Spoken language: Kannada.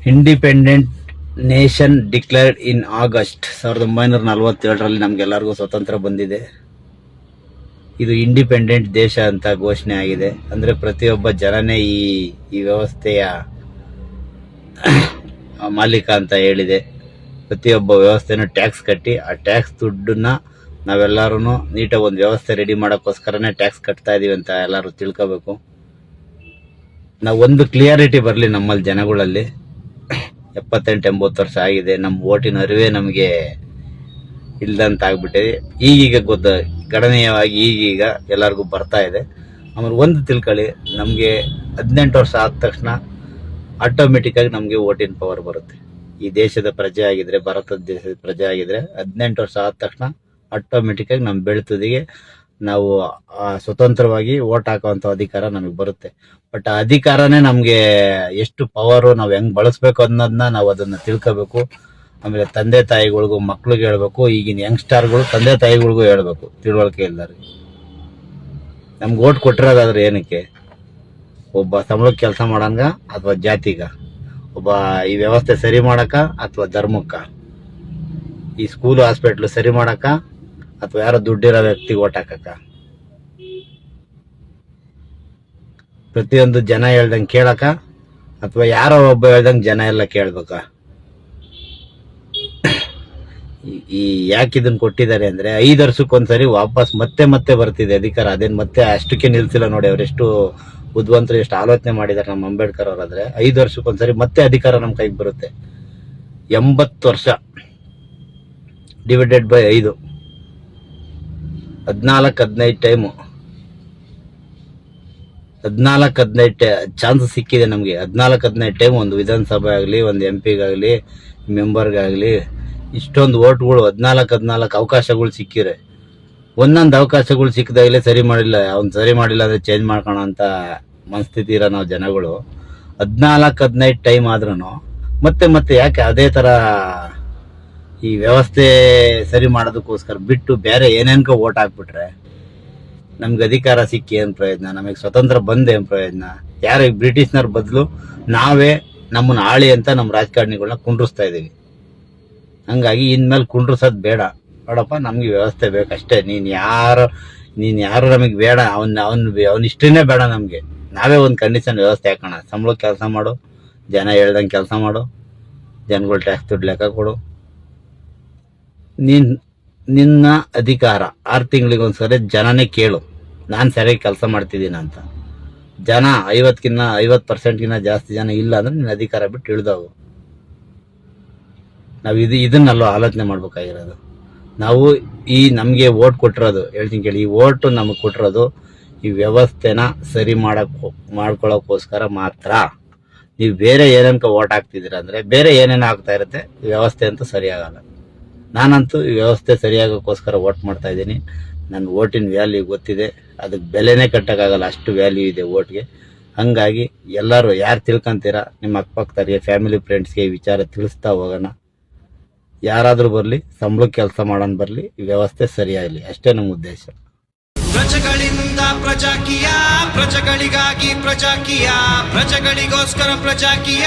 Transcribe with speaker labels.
Speaker 1: Independent nation declared in August 1947 ನಮ್ಗೆಲ್ಲರಿಗೂ ಸ್ವತಂತ್ರ ಬಂದಿದೆ. ಇದು ಇಂಡಿಪೆಂಡೆಂಟ್ ದೇಶ ಅಂತ ಘೋಷಣೆ ಆಗಿದೆ. ಅಂದ್ರೆ ಪ್ರತಿಯೊಬ್ಬ ಜನನೇ ಈ ವ್ಯವಸ್ಥೆಯ ಮಾಲೀಕ ಅಂತ ಹೇಳಿದೆ. ಪ್ರತಿಯೊಬ್ಬ ವ್ಯವಸ್ಥೆನೂ ಟ್ಯಾಕ್ಸ್ ಕಟ್ಟಿ ಆ ಟ್ಯಾಕ್ಸ್ ದುಡ್ಡನ್ನ ನಾವೆಲ್ಲರೂ ನೀಟಾಗಿ ಒಂದು ವ್ಯವಸ್ಥೆ ರೆಡಿ ಮಾಡೋಕ್ಕೋಸ್ಕರನೇ ಟ್ಯಾಕ್ಸ್ ಕಟ್ತಾ ಇದೀವಿ ಅಂತ ಎಲ್ಲರೂ ತಿಳ್ಕೋಬೇಕು. ನಾವು ಒಂದು ಕ್ಲಿಯಾರಿಟಿ ಬರಲಿ ನಮ್ಮಲ್ಲಿ ಜನಗಳಲ್ಲಿ. 78-80 ವರ್ಷ ಆಗಿದೆ, ನಮ್ಮ ಓಟಿನ ಅರಿವೇ ನಮಗೆ ಇಲ್ದಂತ ಆಗ್ಬಿಟ್ಟಿದೆ. ಈಗೀಗ ಗಣನೀಯವಾಗಿ ಈಗೀಗ ಎಲ್ಲರಿಗೂ ಬರ್ತಾ ಇದೆ. ಆಮೇಲೆ ಒಂದು ತಿಳ್ಕೊಳ್ಳಿ, ನಮಗೆ 18 ವರ್ಷ ಆದ ತಕ್ಷಣ ಆಟೋಮೆಟಿಕ್ಕಾಗಿ ನಮಗೆ ಓಟಿನ ಪವರ್ ಬರುತ್ತೆ. ಈ ದೇಶದ ಪ್ರಜೆ ಆಗಿದ್ರೆ, ಭಾರತದ ದೇಶದ ಪ್ರಜೆ ಆಗಿದ್ರೆ 18 ವರ್ಷ ಆದ ತಕ್ಷಣ ಆಟೋಮೆಟಿಕ್ಕಾಗಿ ನಮ್ಮ ಬೆಳ್ತುದಿಗೆ ನಾವು ಸ್ವತಂತ್ರವಾಗಿ ಓಟ್ ಹಾಕುವಂಥ ಅಧಿಕಾರ ನಮಗೆ ಬರುತ್ತೆ. ಬಟ್ ಆ ಅಧಿಕಾರನೇ ನಮಗೆ ಎಷ್ಟು ಪವರು, ನಾವು ಹೆಂಗ್ ಬಳಸ್ಬೇಕು ಅನ್ನೋದನ್ನ ನಾವು ಅದನ್ನ ತಿಳ್ಕೋಬೇಕು. ಆಮೇಲೆ ತಂದೆ ತಾಯಿಗಳಿಗೂ ಮಕ್ಳಿಗೆ ಹೇಳ್ಬೇಕು. ಈಗಿನ ಯಂಗ್ಸ್ಟಾರ್ಗಳು ತಂದೆ ತಾಯಿಗಳಿಗೂ ಹೇಳ್ಬೇಕು, ತಿಳುವಳಿಕೆ ಇಲ್ದಾರೆ. ನಮ್ಗೆ ಓಟ್ ಕೊಟ್ಟಿರೋದಾದ್ರೆ ಏನಕ್ಕೆ? ಒಬ್ಬ ಸಂಬಳಕ್ಕೆ ಕೆಲಸ ಮಾಡಂಗ ಅಥವಾ ಜಾತಿಗ? ಒಬ್ಬ ಈ ವ್ಯವಸ್ಥೆ ಸರಿ ಮಾಡಕ ಅಥವಾ ಧರ್ಮಕ್ಕ? ಈ ಸ್ಕೂಲು ಹಾಸ್ಪಿಟ್ಲು ಸರಿ ಮಾಡಕ ಅಥವಾ ಯಾರೋ ದುಡ್ಡಿರೋ ವ್ಯಕ್ತಿಗೆ ಓಟ್ ಹಾಕಕ್ಕ? ಪ್ರತಿಯೊಂದು ಜನ ಹೇಳ್ದಂಗೆ ಕೇಳಕ ಅಥವಾ ಯಾರೋ ಒಬ್ಬ ಹೇಳ್ದಂಗೆ ಜನ ಎಲ್ಲ ಕೇಳ್ಬೇಕ? ಈ ಯಾಕೆ ಇದನ್ನ ಕೊಟ್ಟಿದ್ದಾರೆ ಅಂದ್ರೆ 5 ವರ್ಷಕ್ಕೊಂದ್ಸರಿ ವಾಪಸ್ ಮತ್ತೆ ಬರ್ತಿದೆ ಅಧಿಕಾರ. ಅದೇನ್ ಮತ್ತೆ ಅಷ್ಟಕ್ಕೆ ನಿಲ್ಸಿಲ್ಲ ನೋಡಿ. ಅವರೆಷ್ಟು ಬುದ್ಧಿವಂತರು, ಎಷ್ಟು ಆಲೋಚನೆ ಮಾಡಿದ್ದಾರೆ ನಮ್ಮ ಅಂಬೇಡ್ಕರ್ ಅವರಾದ್ರೆ. 5 ವರ್ಷಕ್ಕೊಂದ್ಸರಿ ಮತ್ತೆ ಅಧಿಕಾರ ನಮ್ಮ ಕೈಗೆ ಬರುತ್ತೆ. 80 ವರ್ಷ ಡಿವೈಡೆಡ್ ಬೈ 5, 14-15 ಟೈಮು, 14-15 ಚಾನ್ಸ್ ಸಿಕ್ಕಿದೆ ನಮಗೆ. 14-15 ಟೈಮ್ ಒಂದು ವಿಧಾನಸಭೆ ಆಗಲಿ, ಒಂದು MP-ಗಾಗಲಿ, ಮೆಂಬರ್ಗಾಗಲಿ ಇಷ್ಟೊಂದು ಓಟ್ಗಳು 14 ಅವಕಾಶಗಳು ಸಿಕ್ಕಿರೆ, ಒಂದೊಂದು ಅವಕಾಶಗಳು ಸಿಕ್ಕಿದಾಗಲೇ ಸರಿ ಮಾಡಿಲ್ಲ, ಅವ್ನು ಸರಿ ಮಾಡಿಲ್ಲ ಅಂದ್ರೆ ಚೇಂಜ್ ಮಾಡ್ಕೋಣ ಅಂತ ಮನಸ್ಥಿತಿ ಇರೋ ನಾವು ಜನಗಳು. 14-15 ಟೈಮ್ ಆದ್ರೂ ಮತ್ತೆ ಯಾಕೆ ಅದೇ ತರ ಈ ವ್ಯವಸ್ಥೆ ಸರಿ ಮಾಡೋದಕ್ಕೋಸ್ಕರ ಬಿಟ್ಟು ಬೇರೆ ಏನೇನ್ಕೋ ಓಟ್ ಹಾಕ್ಬಿಟ್ರೆ ನಮ್ಗೆ ಅಧಿಕಾರ ಸಿಕ್ಕಿ ಏನ್ ಪ್ರಯೋಜನ? ನಮಗೆ ಸ್ವತಂತ್ರ ಬಂದ ಏನ್ ಪ್ರಯೋಜನ? ಯಾರು ಬ್ರಿಟಿಷ್ನರ್ ಬದಲು ನಾವೇ ನಮ್ಮನ್ನ ಆಳಿ ಅಂತ ನಮ್ಮ ರಾಜಕಾರಣಿಗಳನ್ನ ಕುಂಡ್ರಿಸ್ತಾ ಇದೀವಿ. ಹಂಗಾಗಿ ಇನ್ಮೇಲೆ ಕುಂಡ್ರಿಸೋದ್ ಬೇಡ ನೋಡಪ್ಪ, ನಮ್ಗೆ ವ್ಯವಸ್ಥೆ ಬೇಕಷ್ಟೇ. ನೀನ್ ಯಾರು ನಮಗ್ ಬೇಡ, ಅವನ್ ಇಷ್ಟನೇ ಬೇಡ ನಮ್ಗೆ. ನಾವೇ ಒಂದು ಕಂಡೀಷನ್ ವ್ಯವಸ್ಥೆ ಹಾಕೋಣ. ಸಂಬಳಕ್ಕೆ ಕೆಲಸ ಮಾಡು, ಜನ ಹೇಳ್ದಂಗೆ ಕೆಲಸ ಮಾಡು, ಜನಗಳು ಟ್ಯಾಕ್ಸ್ ದುಡ್ಡು ಲೆಕ್ಕ ಕೊಡು. ನಿನ್ನ ಅಧಿಕಾರ 6 ತಿಂಗಳಿಗೊಂದ್ಸರಿ ಜನನೇ ಕೇಳು, ನಾನು ಸರಿಯಾಗಿ ಕೆಲಸ ಮಾಡ್ತಿದ್ದೀನಿ ಅಂತ. ಜನ 50% ಜಾಸ್ತಿ ಜನ ಇಲ್ಲ ಅಂದ್ರೆ ನಿನ್ನ ಅಧಿಕಾರ ಬಿಟ್ಟು ಇಳ್ದವು. ನಾವು ಇದನ್ನಲ್ಲೋ ಆಲೋಚನೆ ಮಾಡ್ಬೇಕಾಗಿರೋದು. ನಾವು ನಮ್ಗೆ ಓಟ್ ಕೊಟ್ಟಿರೋದು, ಹೇಳ್ತೀನಿ ಕೇಳಿ, ಈ ಓಟ್ ನಮಗೆ ಕೊಟ್ಟಿರೋದು ಈ ವ್ಯವಸ್ಥೆನ ಸರಿ ಮಾಡ್ಕೊಳ್ಳೋಕೋಸ್ಕರ ಮಾತ್ರ. ನೀವು ಬೇರೆ ಏನೇನ್ಕ ಓಟ್ ಹಾಕ್ತಿದ್ದೀರ ಅಂದ್ರೆ ಬೇರೆ ಏನೇನು ಆಗ್ತಾ ಇರುತ್ತೆ, ವ್ಯವಸ್ಥೆ ಅಂತೂ ಸರಿಯಾಗಲ್ಲ. ನಾನಂತೂ ಈ ವ್ಯವಸ್ಥೆ ಸರಿಯಾಗೋಕ್ಕೋಸ್ಕರ ಓಟ್ ಮಾಡ್ತಾ ಇದ್ದೀನಿ. ನನ್ನ ಓಟಿನ ವ್ಯಾಲ್ಯೂ ಗೊತ್ತಿದೆ, ಅದಕ್ಕೆ ಬೆಲೆನೇ ಕಟ್ಟಕ್ಕಾಗಲ್ಲ, ಅಷ್ಟು ವ್ಯಾಲ್ಯೂ ಇದೆ ಓಟ್ಗೆ. ಹಂಗಾಗಿ ಎಲ್ಲರೂ ಯಾರು ತಿಳ್ಕೊಂತೀರಾ ನಿಮ್ಮ ಅಕ್ಕಪಕ್ಕದವ್ರಿಗೆ, ಫ್ಯಾಮಿಲಿ ಫ್ರೆಂಡ್ಸ್ಗೆ ಈ ವಿಚಾರ ತಿಳಿಸ್ತಾ ಹೋಗೋಣ. ಯಾರಾದ್ರೂ ಬರಲಿ, ಸಂಬಳಕ್ಕೆ ಕೆಲಸ ಮಾಡೋಣ ಬರಲಿ, ಈ ವ್ಯವಸ್ಥೆ ಸರಿಯಾಗಲಿ, ಅಷ್ಟೇ ನಮ್ಮ ಉದ್ದೇಶ.
Speaker 2: ಪ್ರಜೆಗಳಿಂದ ಪ್ರಜಾಕೀಯ, ಪ್ರಜೆಗಳಿಗಾಗಿ ಪ್ರಜಾಕೀಯ, ಪ್ರಜೆಗಳಿಗೋಸ್ಕರ ಪ್ರಜಾಕೀಯ.